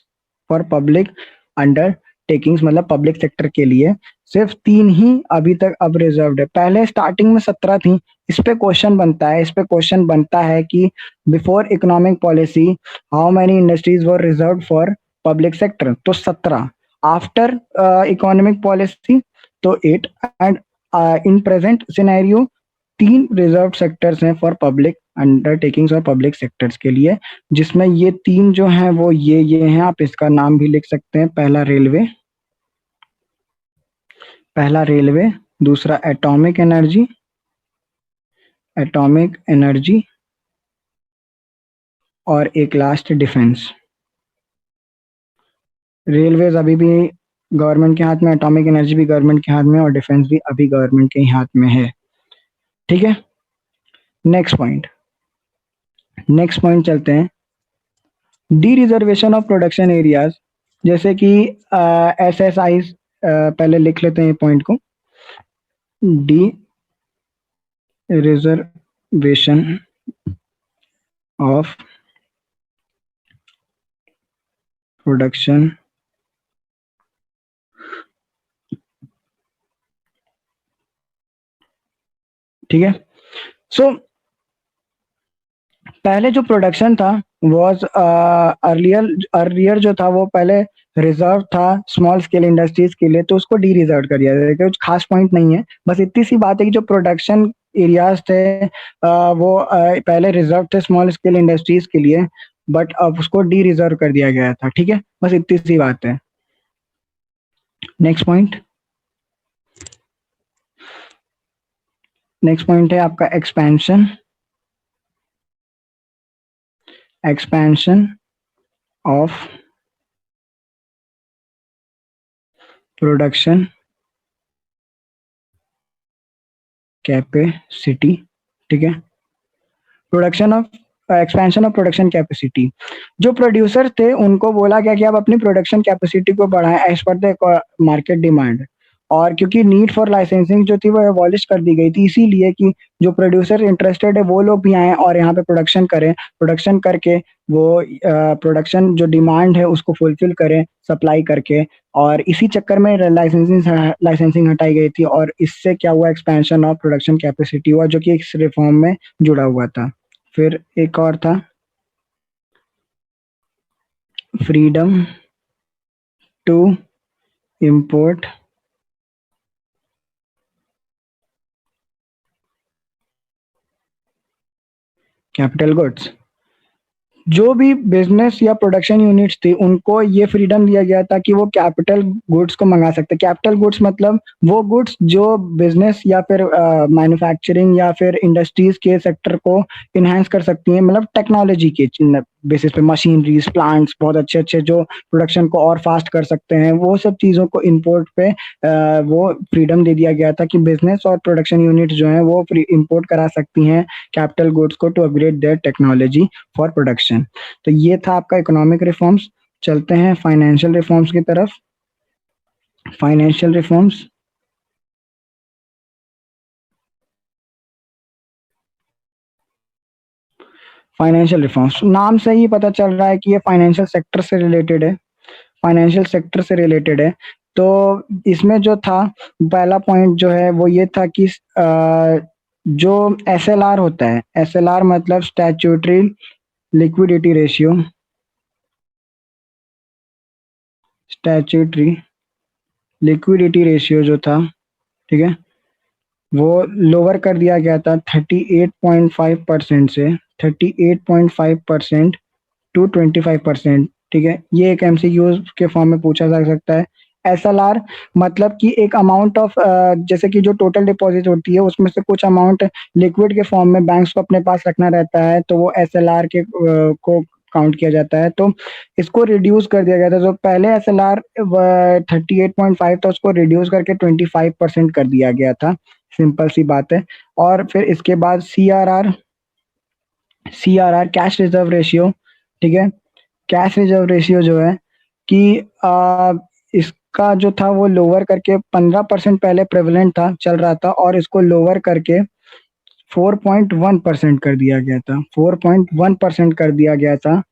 अंडरटेकिंग्स, मतलब पब्लिक सेक्टर के लिए सिर्फ तीन ही अभी तक अब रिजर्व्ड है। पहले स्टार्टिंग में 17 थी। इस पे क्वेश्चन बनता है कि before economic policy how many industries were reserved for public sector, तो 17। आफ्टर इकोनॉमिक पॉलिसी तो 8, एंड इन प्रेजेंट सिनेरियो तीन रिजर्व सेक्टर्स हैं फॉर पब्लिक अंडरटेकिंग्स और पब्लिक सेक्टर्स के लिए, जिसमें ये तीन जो हैं वो ये हैं। आप इसका नाम भी लिख सकते हैं। पहला रेलवे, दूसरा एटॉमिक एनर्जी और एक लास्ट डिफेंस। रेलवेज अभी भी गवर्नमेंट के हाथ में, एटॉमिक एनर्जी भी गवर्नमेंट के हाथ में और डिफेंस भी अभी गवर्नमेंट के ही हाथ में है, ठीक है। नेक्स्ट पॉइंट चलते हैं। D reservation of production areas, जैसे कि SSI, पहले लिख लेते हैं पॉइंट को। डी रिजर्वेशन ऑफ प्रोडक्शन ठीक है। सो पहले जो प्रोडक्शन था वॉज अर्लियर जो था वो पहले रिजर्व था स्मॉल स्केल इंडस्ट्रीज के लिए, तो उसको डी रिजर्व कर दिया जाएगा। कुछ खास पॉइंट नहीं है, बस इतनी सी बात है कि जो प्रोडक्शन एरियाज थे वो पहले रिजर्व थे स्मॉल स्केल इंडस्ट्रीज के लिए, बट अब उसको डी रिजर्व कर दिया गया था, ठीक है। बस इतनी सी बात है। नेक्स्ट पॉइंट है आपका एक्सपेंशन ऑफ प्रोडक्शन कैपेसिटी, ठीक है। एक्सपेंशन ऑफ प्रोडक्शन कैपेसिटी, जो प्रोड्यूसर थे उनको बोला गया कि आप अपनी प्रोडक्शन कैपेसिटी को बढ़ाएं as per the market demand, और क्योंकि नीड फॉर लाइसेंसिंग जो थी वो एबॉलिश कर दी गई थी, इसीलिए कि जो प्रोड्यूसर इंटरेस्टेड है वो लोग भी आए और यहाँ पे प्रोडक्शन करके वो प्रोडक्शन जो डिमांड है उसको फुलफिल करें सप्लाई करके। और इसी चक्कर में लाइसेंसिंग हटाई गई थी, और इससे क्या हुआ, एक्सपेंशन ऑफ प्रोडक्शन कैपेसिटी हुआ, जो कि इस रिफॉर्म में जुड़ा हुआ था। फिर एक और था freedom to import capital goods. जो भी बिजनेस या प्रोडक्शन यूनिट्स थी उनको ये फ्रीडम दिया गया था कि वो कैपिटल गुड्स को मंगा सकते। कैपिटल गुड्स मतलब वो गुड्स जो बिजनेस या फिर मैन्युफैक्चरिंग या फिर इंडस्ट्रीज के सेक्टर को इन्हांस कर सकती हैं, मतलब टेक्नोलॉजी के बेसिस पे मशीनरीज, प्लांट्स बहुत अच्छे अच्छे जो प्रोडक्शन को और फास्ट कर सकते हैं, वो सब चीज़ों को इंपोर्ट पे वो फ्रीडम दे दिया गया था कि बिजनेस और प्रोडक्शन यूनिट्स जो हैं वो इंपोर्ट करा सकती हैं कैपिटल गुड्स को to upgrade their technology for production. तो ये था आपका इकोनॉमिक रिफॉर्म्स। चलते हैं फाइनेंशियल रिफॉर्म्स की तरफ। फाइनेंशियल रिफॉर्म्स नाम से ही पता चल रहा है कि ये फाइनेंशियल सेक्टर से रिलेटेड है। तो इसमें जो था पहला पॉइंट जो है वो ये था कि जो SLR होता है, SLR मतलब स्टैट्यूटरी लिक्विडिटी रेशियो जो था, ठीक है, वो लोअर कर दिया गया था 38.5% से 38.5% टू 25%, ठीक है। ये एक MCQ के फॉर्म में पूछा जा सकता है। एसएलआर मतलब कि एक अमाउंट ऑफ जैसे कि जो टोटल डिपॉजिट होती है उसमें से कुछ अमाउंट लिक्विड के फॉर्म में बैंक्स को अपने पास रखना रहता है, तो वो एसएलआर के को काउंट किया जाता है। तो इसको रिड्यूस कर दिया गया था। जो पहले एसएलआर 38.5 था, उसको रिड्यूस करके 25% कर दिया गया था। सिंपल सी बात है। और फिर इसके बाद सीआरआर कैश रिजर्व रेशियो, ठीक है। कैश रिजर्व रेशियो जो है कि इसका जो था वो लोअर करके 15% पहले प्रेवलेंट था, चल रहा था, और इसको लोअर करके 4.1% कर दिया गया था। 4.1% कर दिया गया था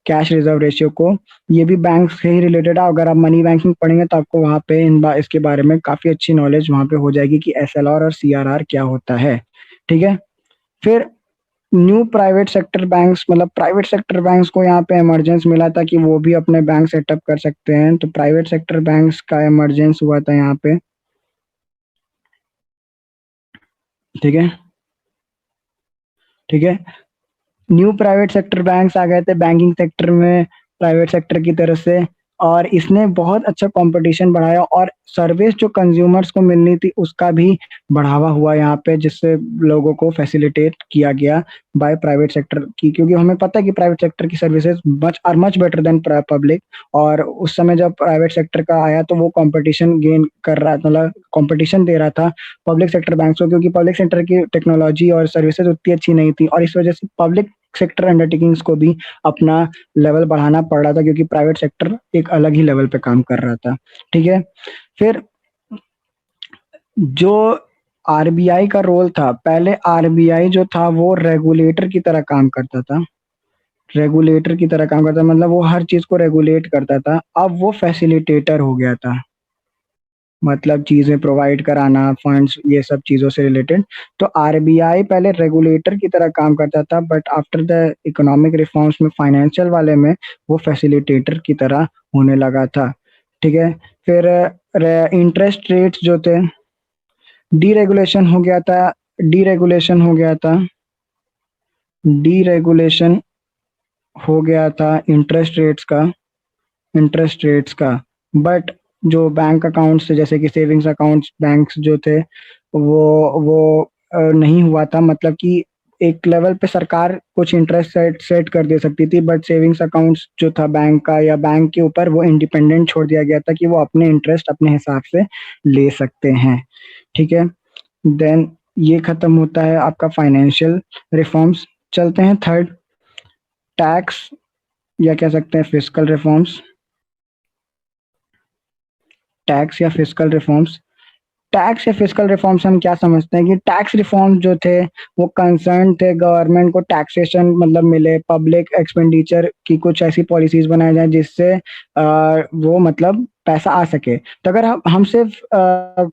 कैश रिजर्व रेशियो को। ये भी बैंक से ही रिलेटेड है। अगर आप मनी बैंकिंग पढ़ेंगे तो आपको वहाँ पे इसके बारे में काफी अच्छी नॉलेज वहाँ पे हो जाएगी कि एसएलआर और सीआरआर क्या होता है, ठीक है। फिर न्यू प्राइवेट सेक्टर बैंक्स, मतलब प्राइवेट सेक्टर बैंक्स को यहाँ पे इमरजेंस मिला था कि वो भी अपने बैंक सेटअप कर सकते हैं, तो प्राइवेट सेक्टर बैंक्स का इमरजेंस हुआ था यहाँ पे, ठीक है। ठीक है, न्यू प्राइवेट सेक्टर बैंक्स आ गए थे बैंकिंग सेक्टर में प्राइवेट सेक्टर की तरफ से, और इसने बहुत अच्छा कंपटीशन बढ़ाया, और सर्विस जो कंज्यूमर्स को मिलनी थी उसका भी बढ़ावा हुआ यहाँ पे, जिससे लोगों को फैसिलिटेट किया गया बाय प्राइवेट सेक्टर की, क्योंकि हमें पता है कि प्राइवेट सेक्टर की services much are much better than public. और उस समय जब प्राइवेट सेक्टर का आया तो वो कंपटीशन गेन कर रहा, मतलब कंपटीशन दे रहा था पब्लिक सेक्टर बैंक्स को, क्योंकि पब्लिक सेक्टर की टेक्नोलॉजी और सर्विसेज उतनी अच्छी नहीं थी, और इस वजह से पब्लिक सेक्टर अंडरटेकिंग्स को भी अपना लेवल बढ़ाना पड़ रहा था, क्योंकि प्राइवेट सेक्टर एक अलग ही लेवल पे काम कर रहा था, ठीक है। फिर जो आरबीआई का रोल था, पहले आरबीआई जो था वो रेगुलेटर की तरह काम करता था। रेगुलेटर की तरह काम करता, मतलब वो हर चीज को रेगुलेट करता था। अब वो फैसिलिटेटर हो गया था, मतलब चीजें प्रोवाइड कराना, फंड्स, ये सब चीजों से रिलेटेड। तो आरबीआई पहले रेगुलेटर की तरह काम करता था, but after the economic reforms में, फाइनेंशियल वाले में, वो फैसिलिटेटर की तरह होने लगा था, ठीक है। फिर इंटरेस्ट रेट्स जो थे, डीरेगुलेशन हो गया था। डीरेगुलेशन हो गया था डीरेगुलेशन हो गया था इंटरेस्ट रेट्स का। बट जो बैंक अकाउंट्स थे, जैसे कि सेविंग्स अकाउंट्स बैंक्स जो थे, वो नहीं हुआ था, मतलब कि एक लेवल पे सरकार कुछ इंटरेस्ट सेट सेट कर दे सकती थी, बट सेविंग्स अकाउंट्स जो था बैंक का या बैंक के ऊपर, वो इंडिपेंडेंट छोड़ दिया गया था कि वो अपने इंटरेस्ट अपने हिसाब से ले सकते हैं, ठीक है। देन ये खत्म होता है आपका फाइनेंशियल रिफॉर्म्स। चलते हैं थर्ड, टैक्स, या कह सकते हैं फिस्कल रिफॉर्म्स। टैक्स या फिस्कल रिफॉर्म्स, टैक्स या फिस्कल रिफॉर्म्स हम क्या समझते हैं कि टैक्स रिफॉर्म्स जो थे वो कंसर्न थे गवर्नमेंट को टैक्सेशन मतलब मिले, पब्लिक एक्सपेंडिचर की कुछ ऐसी पॉलिसीज बनाई जाए जिससे वो मतलब पैसा आ सके। तो अगर हम सिर्फ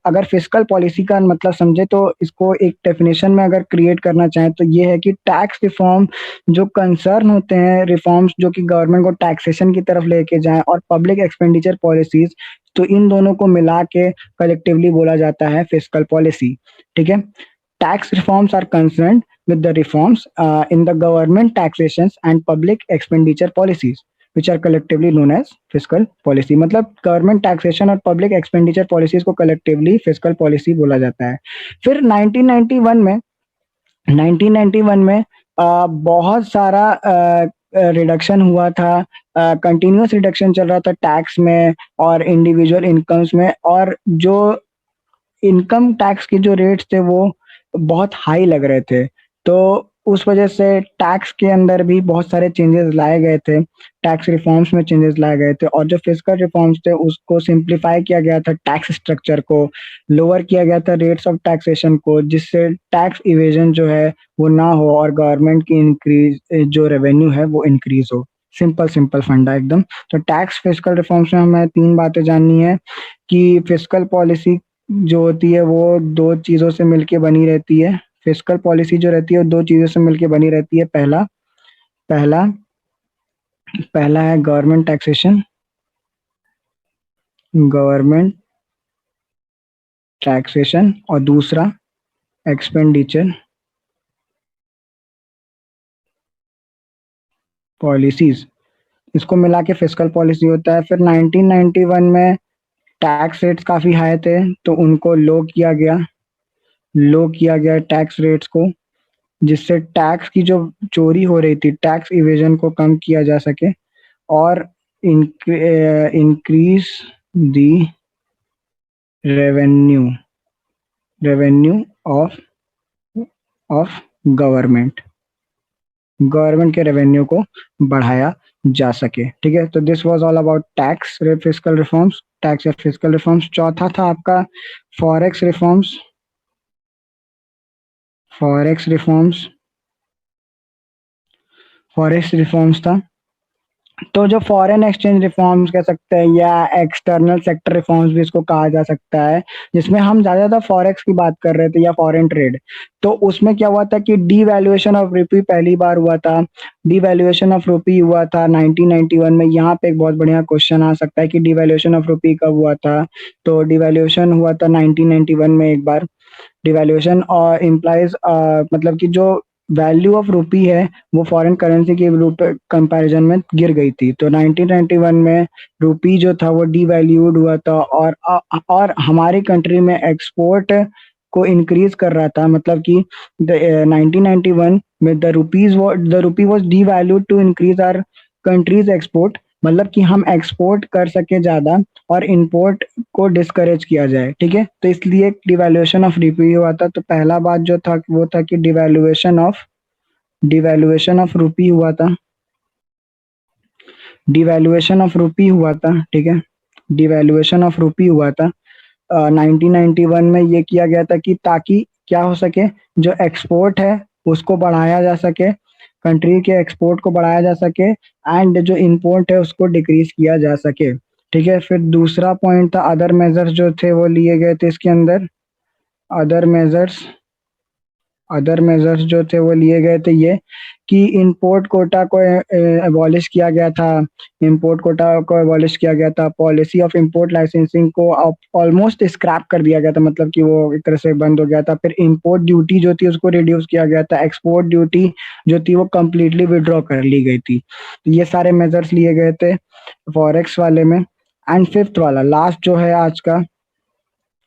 अगर फिस्कल पॉलिसी का मतलब समझे तो इसको एक डेफिनेशन में अगर क्रिएट करना चाहें तो ये है कि टैक्स रिफॉर्म जो कंसर्न होते हैं, रिफॉर्म्स जो कि गवर्नमेंट को टैक्सेशन की तरफ लेके जाएं, और पब्लिक एक्सपेंडिचर पॉलिसीज, तो इन दोनों को मिला के कलेक्टिवली बोला जाता है फिस्कल पॉलिसी, ठीक है। Tax reforms are concerned with the reforms in the government taxations and public expenditure policies which are collectively known as fiscal policy। मतलब गवर्नमेंट टैक्सेशन और पब्लिक एक्सपेंडिचर पॉलिसीज को कलेक्टिवली फिस्कल पॉलिसी बोला जाता है। फिर 1991 में बहुत सारा रिडक्शन हुआ था, कंटिन्यूअस रिडक्शन चल रहा था टैक्स में और इंडिविजुअल इनकम्स में, और जो इनकम टैक्स के जो रेट्स थे वो बहुत हाई लग रहे थे। तो उस वजह से टैक्स के अंदर भी बहुत सारे चेंजेस लाए गए थे, टैक्स रिफॉर्म्स में चेंजेस लाए गए थे, और जो फिस्कल रिफॉर्म्स थे उसको सिंप्लीफाई किया गया था, टैक्स स्ट्रक्चर को लोअर किया गया था, रेट्स ऑफ टैक्सेशन को, जिससे टैक्स इवेजन जो है वो ना हो और गवर्नमेंट की इंक्रीज जो रेवेन्यू है वो इंक्रीज हो। सिंपल सिंपल फंडा एकदम। तो टैक्स फिस्कल रिफॉर्म्स में हमें तीन बातें जाननी है कि फिस्कल पॉलिसी जो होती है वो दो चीजों से मिलके बनी रहती है। फिस्कल पॉलिसी जो रहती है वो दो चीजों से मिलके बनी रहती है। पहला पहला पहला है गवर्नमेंट टैक्सेशन, और दूसरा एक्सपेंडिचर पॉलिसीज। इसको मिला के फिस्कल पॉलिसी होता है। फिर 1991 में टैक्स रेट्स काफ़ी हाई थे, तो उनको लो किया गया टैक्स रेट्स को, जिससे टैक्स की जो चोरी हो रही थी, टैक्स इवेजन को कम किया जा सके और increase the revenue revenue of of government government के रेवेन्यू को बढ़ाया जा सके। ठीक है, तो this was all about tax fiscal reforms, tax या फिस्कल रिफॉर्म्स। चौथा था आपका forex reforms. Forex reforms forex reforms था, तो जो फॉरेन एक्सचेंज रिफॉर्म्स कह सकते हैं या एक्सटर्नल सेक्टर रिफॉर्म्स भी इसको कहा जा सकता है, जिसमें हम ज़्यादातर फॉरेक्स की बात कर रहे थे या फॉरेन ट्रेड। तो उसमें क्या हुआ था कि डीवैल्यूएशन ऑफ रुपी पहली बार हुआ था। डीवैल्यूएशन ऑफ रुपी हुआ था 1991 में। यहाँ पे एक बहुत बढ़िया क्वेश्चन आ सकता है कि डीवैल्यूएशन ऑफ रुपी कब हुआ था। तो डीवैल्यूएशन हुआ था 1991 में एक बार। डिवैल्यूएशन और इम्प्लाइज मतलब कि जो वैल्यू ऑफ रुपी है वो फॉरेन करेंसी के कंपैरिजन में गिर गई थी। तो 1991 में रुपी जो था वो डीवैल्यूड हुआ था और हमारी कंट्री में एक्सपोर्ट को इंक्रीज कर रहा था। मतलब कि 1991 में the rupee was devalued to increase our country's export, मतलब कि हम एक्सपोर्ट कर सके ज़्यादा और इंपोर्ट को डिस्करेज किया जाए। ठीक है, तो इसलिए डिवैल्यूएशन ऑफ रुपी हुआ था। तो पहला बात जो था वो था कि डिवैल्यूएशन ऑफ रुपी हुआ था। डिवैल्यूएशन ऑफ रुपी हुआ था। ठीक है, डिवैल्यूएशन ऑफ रुपी हुआ था 1991 में। ये किया गया था कि ताकि क्या हो सके, जो एक्सपोर्ट है उसको बढ़ाया जा सके, कंट्री के एक्सपोर्ट को बढ़ाया जा सके एंड जो इंपोर्ट है उसको डिक्रीज किया जा सके। ठीक है, फिर दूसरा पॉइंट था अदर मेजर्स जो थे वो लिए गए थे इसके अंदर। अदर मेजर्स अदर मेजर्स जो थे वो लिए गए थे ये कि इंपोर्ट कोटा को एबॉलिश किया गया था। इंपोर्ट कोटा को एबॉलिश किया गया था। पॉलिसी ऑफ इंपोर्ट लाइसेंसिंग को ऑलमोस्ट स्क्रैप कर दिया गया था, मतलब कि वो एक तरह से बंद हो गया था। फिर इंपोर्ट ड्यूटी जो थी उसको रिड्यूस किया गया था। एक्सपोर्ट ड्यूटी जो थी वो कम्प्लीटली विड्रॉ कर ली गई थी। तो ये सारे मेजर्स लिए गए थे फॉरेक्स वाले में। एंड फिफ्थ वाला लास्ट जो है आज का,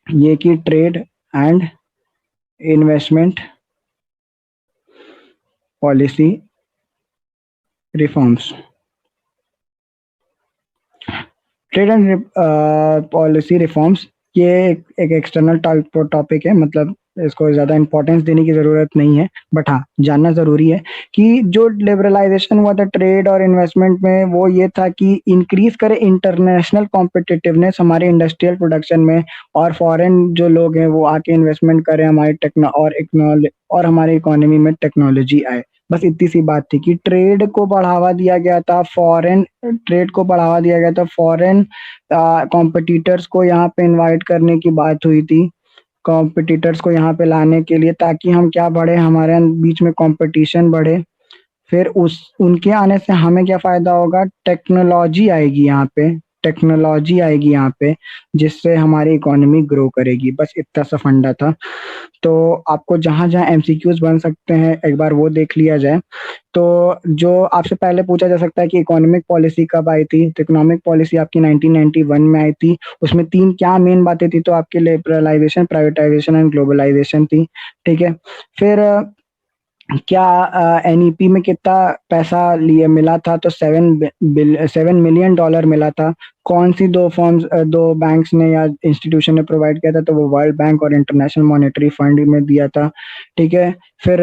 ये कि trade and investment policy reforms. Trade and policy reforms ये एक एक्सटर्नल टॉपिक है, मतलब इसको ज़्यादा इंपॉर्टेंस देने की ज़रूरत नहीं है, बट हाँ जानना ज़रूरी है कि जो लिबरलाइजेशन हुआ था ट्रेड और इन्वेस्टमेंट में वो ये था कि इंक्रीज करे इंटरनेशनल कॉम्पिटिटिवनेस हमारे इंडस्ट्रियल प्रोडक्शन में, और फॉरेन जो लोग हैं वो आके इन्वेस्टमेंट करें हमारी और हमारी इकोनॉमी में टेक्नोलॉजी आए। बस इतनी सी बात थी कि ट्रेड को बढ़ावा दिया गया था, फॉरेन ट्रेड को बढ़ावा दिया गया था, फॉरेन कॉम्पिटिटर्स को यहाँ पे इनवाइट करने की बात हुई थी, कॉम्पिटिटर्स को यहाँ पे लाने के लिए, ताकि हम क्या बढ़े, हमारे बीच में कंपटीशन बढ़े। फिर उस उनके आने से हमें क्या फ़ायदा होगा, टेक्नोलॉजी आएगी यहाँ पे जिससे हमारी इकोनॉमी ग्रो करेगी। बस इतना सा फंडा था। तो आपको जहाँ-जहाँ एमसीक्यूज़ बन सकते हैं एक बार वो देख लिया जाए। तो जो आपसे पहले पूछा जा सकता है कि इकोनॉमिक पॉलिसी कब आई थी, तो इकोनॉमिक पॉलिसी आपकी 1991 में आई थी। उसमें 3 क्या मेन बातें थी, तो आपके लिबरलाइजेशन, प्राइवेटाइजेशन एंड ग्लोबलाइजेशन थी। ठीक है, फिर क्या एनईपी में कितना पैसा लिए मिला था, तो $7 मिलियन मिला था। कौन सी दो बैंक्स ने या इंस्टीट्यूशन ने प्रोवाइड किया था, तो वो वर्ल्ड बैंक और इंटरनेशनल मॉनेटरी फंड में दिया था। ठीक है, फिर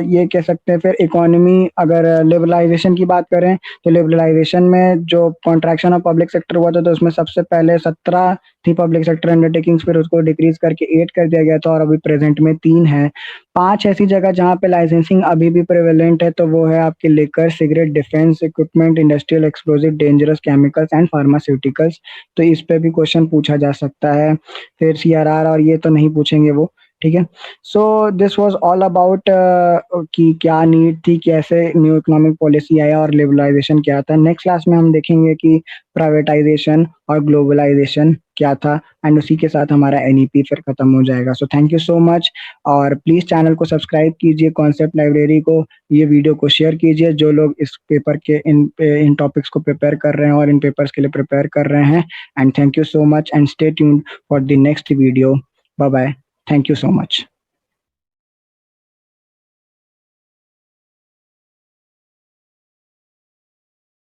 ये कह सकते हैं, फिर इकोनॉमी अगर लिबरलाइजेशन की बात करें तो लिबरलाइजेशन में जो कॉन्ट्रैक्शन ऑफ पब्लिक सेक्टर हुआ था तो उसमें सबसे पहले 17 थी पब्लिक सेक्टर अंडरटेकिंग्स, फिर उसको डिक्रीज करके 8 कर दिया गया था और अभी प्रेजेंट में 3 है। 5 ऐसी जगह जहाँ पे लाइसेंसिंग अभी भी प्रेवेलेंट है, तो वो है आपके liquor, cigarette, defence equipment, industrial explosive, dangerous chemicals and pharmaceuticals. तो इस पे भी क्वेश्चन पूछा जा सकता है। फिर सीआरआर और ये तो नहीं पूछेंगे वो। ठीक है, so this was all about कि क्या नीड थी, कैसे न्यू इकोनॉमिक पॉलिसी आया और लिबरलाइजेशन क्या था। नेक्स्ट क्लास में हम देखेंगे कि प्राइवेटाइजेशन और ग्लोबलाइजेशन क्या था, एंड उसी के साथ हमारा एनईपी फिर खत्म हो जाएगा। So thank you so much, और प्लीज चैनल को सब्सक्राइब कीजिए, कॉन्सेप्ट लाइब्रेरी को, ये वीडियो को शेयर कीजिए जो लोग इस पेपर के इन टॉपिक्स को प्रिपेयर कर रहे हैं और इन पेपर्स के लिए प्रिपेयर कर रहे हैं। And thank you so much, and stay tuned for the next video. Bye bye, thank you so much.